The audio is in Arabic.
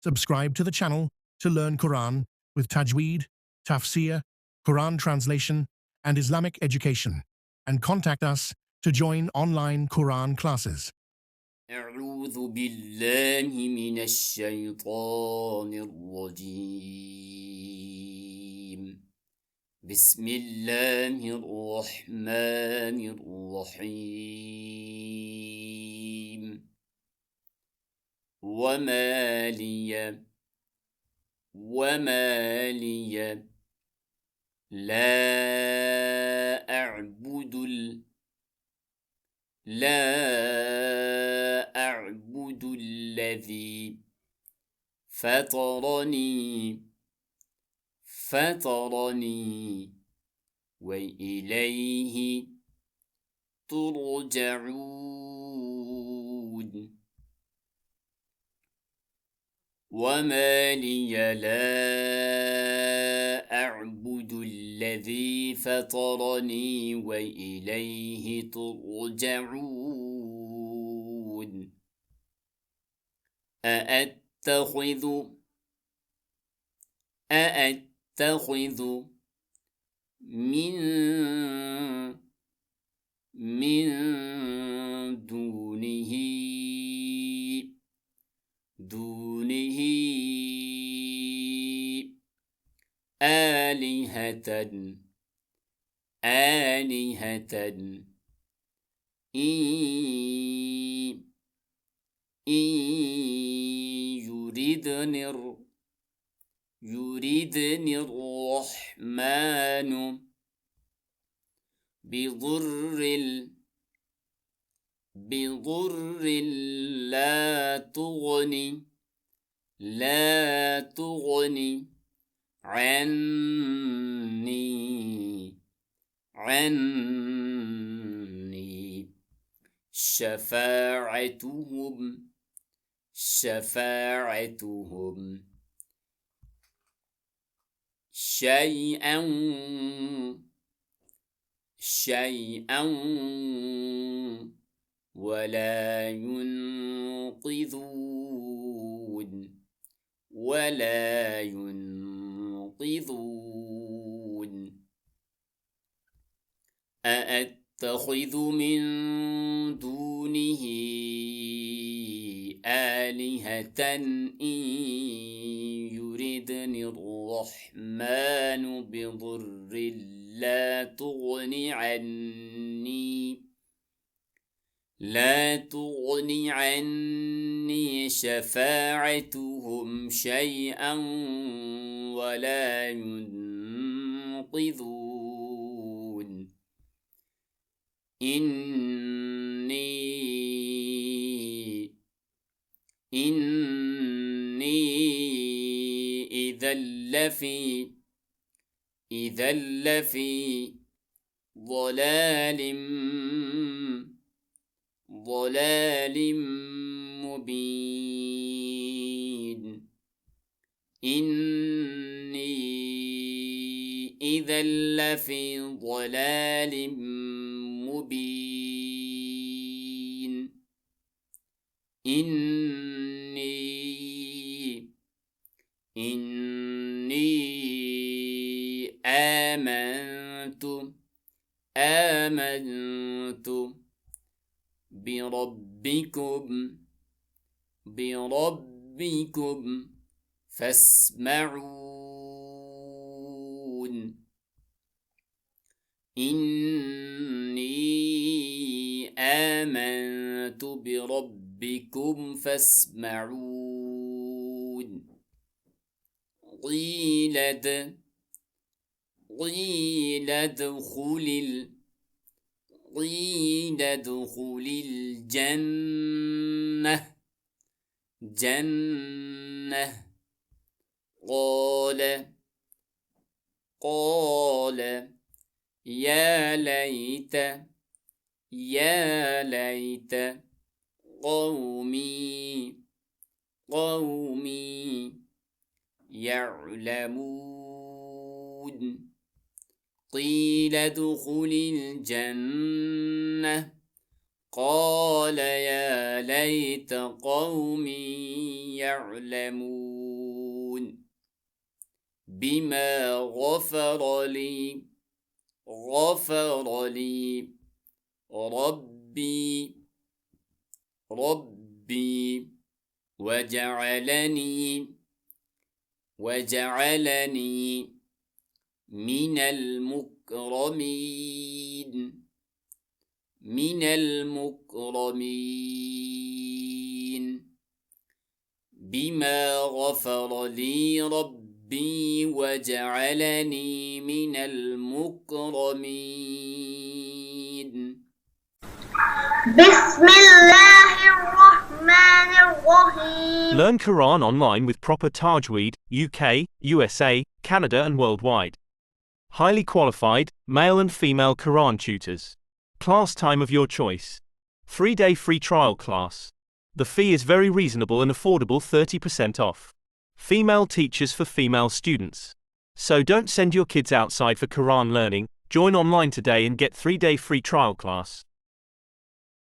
Subscribe to the channel to learn Quran with Tajweed, Tafsir, Quran translation, and Islamic education, and contact us to join online Quran classes. أعوذ بالله من الشيطان الرجيم. بسم الله الرحمن الرحيم. وما لي لا أعبد الذي فطرني وإليه ترجعون. وما لي لا أعبد الذي فطرني وإليه ترجعون. أأتخذ من دونه آلهة إن يردني الرحمن بضر لا تغني عني شفاعتهم شيئا ولا ينقذون. أأتخذ من دونه آلهة إن يردني الرحمن بضر لا تغني عني شفاعتهم شيئا ولا ينقذون. إني إذا لفي ضلال مبين. إني إذا لفي ضلال مبين. إني آمنت بربكم فاسمعون. إني آمنت بربكم فاسمعون. قيل ادخل الجنة. قال يا ليت قومي يعلمون. قيل ادخل الجنة قال يا ليت قومي يعلمون بما غفر لي ربي وجعلني من المكرمين بما غفر لي ربي وجعلني من المكرمين بسم الله الرحمن الرحيم. Learn Quran online with proper Tajweed, UK, USA, Canada and worldwide. Highly qualified, male and female Quran tutors. Class time of your choice. 3-day free trial class. The fee is very reasonable and affordable, 30% off. Female teachers for female students. So don't send your kids outside for Quran learning. Join online today and get 3-day free trial class.